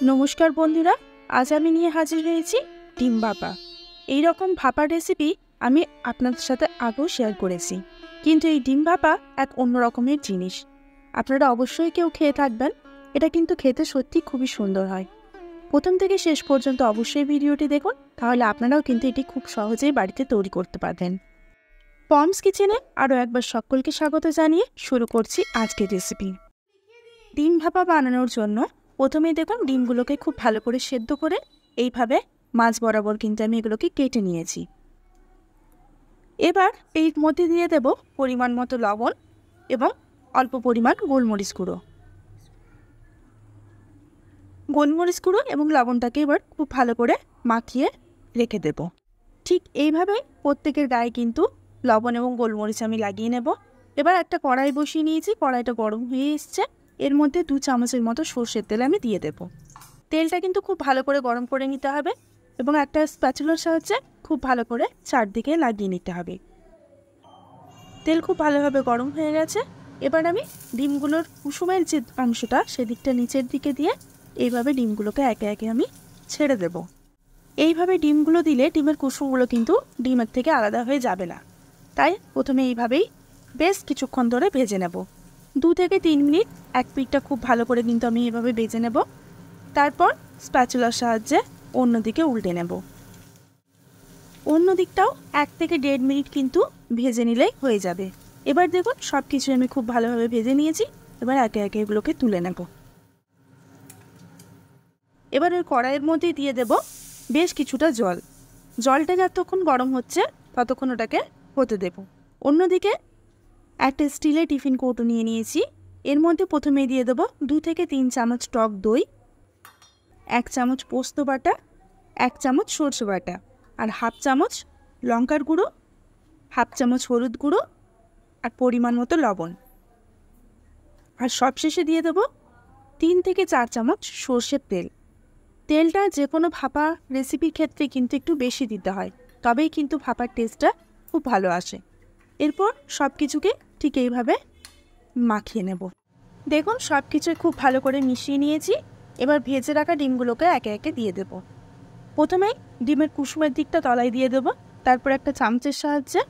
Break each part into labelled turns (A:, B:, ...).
A: নমস্কার বন্ধুরা, আজ আমি নিয়ে হাজির হয়েছি ডিম ভাপা। এই রকম ভাপা রেসিপি আমি আপনাদের সাথে আগেও শেয়ার করেছি, কিন্তু এই ডিম ভাপা এক অন্য রকমের জিনিস। আপনারা অবশ্যই কেউ খেয়ে থাকবেন। এটা কিন্তু খেতে সত্যি খুবই সুন্দর হয়। প্রথম থেকে শেষ পর্যন্ত অবশ্যই ভিডিওটি দেখুন, তাহলে আপনারাও কিন্তু এটি খুব সহজেই বাড়িতে তৈরি করতে পারবেন। পমস কিচেনে আরও একবার সকলকে স্বাগত জানিয়ে শুরু করছি আজকের রেসিপি। ডিম ভাপা বানানোর জন্য প্রথমেই দেখুন ডিমগুলোকে খুব ভালো করে সেদ্ধ করে এইভাবে মাছ বরাবর কিন্তু আমি এগুলোকে কেটে নিয়েছি। এবার এর মধ্যে দিয়ে দেব পরিমাণ মতো লবণ এবং অল্প পরিমাণ গোলমরিচ গুঁড়ো। গোলমরিচ গুঁড়ো এবং লবণটাকে এবার খুব ভালো করে মাখিয়ে রেখে দেব। ঠিক এইভাবে প্রত্যেকের গায়ে কিন্তু লবণ এবং গোলমরিচ আমি লাগিয়ে নেব। এবার একটা কড়াই বসিয়ে নিয়েছি, কড়াইটা গরম হয়ে এসছে। এর মধ্যে 2 চামচের মতো সর্ষের তেল আমি দিয়ে দেব। তেলটা কিন্তু খুব ভালো করে গরম করে নিতে হবে এবং একটা স্প্যাচুলার সাহায্যে খুব ভালো করে চারদিকে লাগিয়ে নিতে হবে। তেল খুব ভালোভাবে গরম হয়ে গেছে। এবার আমি ডিমগুলোর কুসুমের যে অংশটা সেদিকটা নিচের দিকে দিয়ে এইভাবে ডিমগুলোকে একে একে আমি ছেড়ে দেব। এইভাবে ডিমগুলো দিলে ডিমের কুসুমগুলো কিন্তু ডিমের থেকে আলাদা হয়ে যাবে না, তাই প্রথমে এইভাবেই বেশ কিছুক্ষণ ধরে ভেজে নেব। 2 থেকে 3 মিনিট এক পিঠটা খুব ভালো করে কিন্তু আমি এভাবে ভেজে নেব। তারপর স্প্যাচুলার সাহায্যে অন্যদিকে উল্টে নেব। অন্য দিকটাও 1 থেকে 1.5 মিনিট কিন্তু ভেজে নিলেই হয়ে যাবে। এবার দেখুন সব কিছু আমি খুব ভালোভাবে ভেজে নিয়েছি। এবার একে একে এগুলোকে তুলে নেব। এবার ওই কড়াইয়ের মধ্যে দিয়ে দেব বেশ কিছুটা জল। জলটা যতক্ষণ গরম হচ্ছে ততক্ষণ ওটাকে হতে দেব। অন্যদিকে একটা স্টিলের টিফিন কৌটো নিয়ে নিয়েছি। এর মধ্যে প্রথমে দিয়ে দেবো 2 থেকে 3 চামচ টক দই, 1 চামচ পোস্ত বাটা, 1 চামচ সরষে বাটা, আর 1/2 চামচ লঙ্কার গুঁড়ো, 1/2 চামচ হলুদ গুঁড়ো, আর পরিমাণ মতো লবণ। আর সবশেষে দিয়ে দেবো 3 থেকে 4 চামচ সর্ষের তেল। তেলটা যে কোনো ভাপা রেসিপির ক্ষেত্রে কিন্তু একটু বেশি দিতে হয়, তবেই কিন্তু ভাপার টেস্টটা খুব ভালো আসে। এরপর সব কিছুকে ঠিক এইভাবে মাখিয়ে নেব। দেখুন সব কিছু খুব ভালো করে মিশিয়ে নিয়েছি। এবার ভেজে রাখা ডিমগুলোকে একে একে দিয়ে দেব। প্রথমেই ডিমের কুসুমের দিকটা তলায় দিয়ে দেব। তারপর একটা চামচের সাহায্যে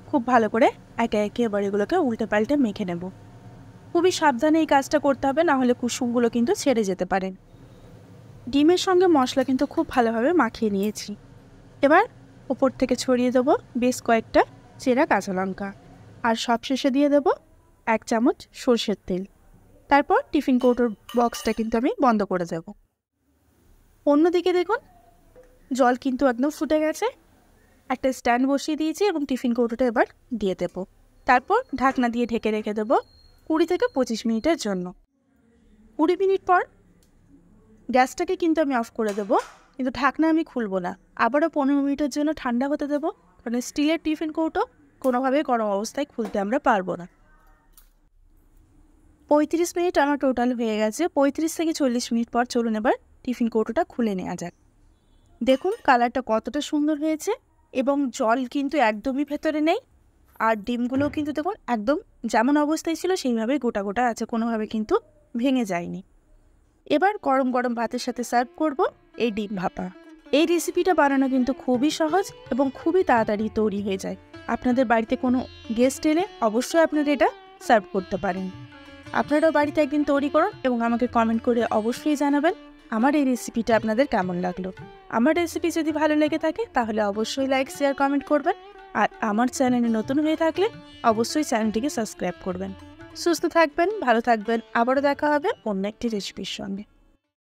A: খুব ভালো করে একে একে এবার এগুলোকে উল্টে পাল্টে মেখে নেব। খুবই সাবধানে এই কাজটা করতে হবে, নাহলে কুসুমগুলো কিন্তু ছেড়ে যেতে পারেন। ডিমের সঙ্গে মশলা কিন্তু খুব ভালোভাবে মাখিয়ে নিয়েছি। এবার ওপর থেকে ছড়িয়ে দেবো বেশ কয়েকটা চেরা কাঁচা লঙ্কা, আর সবশেষে দিয়ে দেব 1 চামচ সরষের তেল। তারপর টিফিন কৌটোর বক্সটা কিন্তু আমি বন্ধ করে দেব। অন্যদিকে দেখুন জল কিন্তু একদম ফুটে গেছে। একটা স্ট্যান্ড বসিয়ে দিয়েছি এবং টিফিন কৌটোটা এবার দিয়ে দেব। তারপর ঢাকনা দিয়ে ঢেকে রেখে দেবো 20 থেকে 25 মিনিটের জন্য। 20 মিনিট পর গ্যাসটাকে কিন্তু আমি অফ করে দেবো, কিন্তু ঢাকনা আমি খুলবো না। আবারও 15 মিনিটের জন্য ঠান্ডা হতে দেবো, কারণ স্টিলের টিফিন কৌটো কোনোভাবে গরম অবস্থায় খুলতে আমরা পারবো না। 35 মিনিট আমার টোটাল হয়ে গেছে। 35 থেকে 40 মিনিট পর চলুন এবার টিফিন কৌটোটা খুলে নেওয়া যাক। দেখুন কালারটা কতটা সুন্দর হয়েছে এবং জল কিন্তু একদমই ভেতরে নেই। আর ডিমগুলো কিন্তু দেখুন একদম যেমন অবস্থায় ছিল সেইভাবেই গোটা গোটা আছে, কোনোভাবে কিন্তু ভেঙে যায়নি। এবার গরম গরম ভাতের সাথে সার্ভ করব এই ডিম ভাপা। এই রেসিপিটা বানানো কিন্তু খুবই সহজ এবং খুবই তাড়াতাড়ি তৈরি হয়ে যায়। আপনাদের বাড়িতে কোনো গেস্ট এলে অবশ্যই আপনারা এটা সার্ভ করতে পারেন। আপনারাও বাড়িতে একদিন তৈরি করুন এবং আমাকে কমেন্ট করে অবশ্যই জানাবেন আমার এই রেসিপিটা আপনাদের কেমন লাগলো। আমার রেসিপি যদি ভালো লেগে থাকে তাহলে অবশ্যই লাইক, শেয়ার, কমেন্ট করবেন। আর আমার চ্যানেলে নতুন হয়ে থাকলে অবশ্যই চ্যানেলটিকে সাবস্ক্রাইব করবেন। সুস্থ থাকবেন, ভালো থাকবেন। আবারও দেখা হবে অন্য একটি রেসিপির সঙ্গে।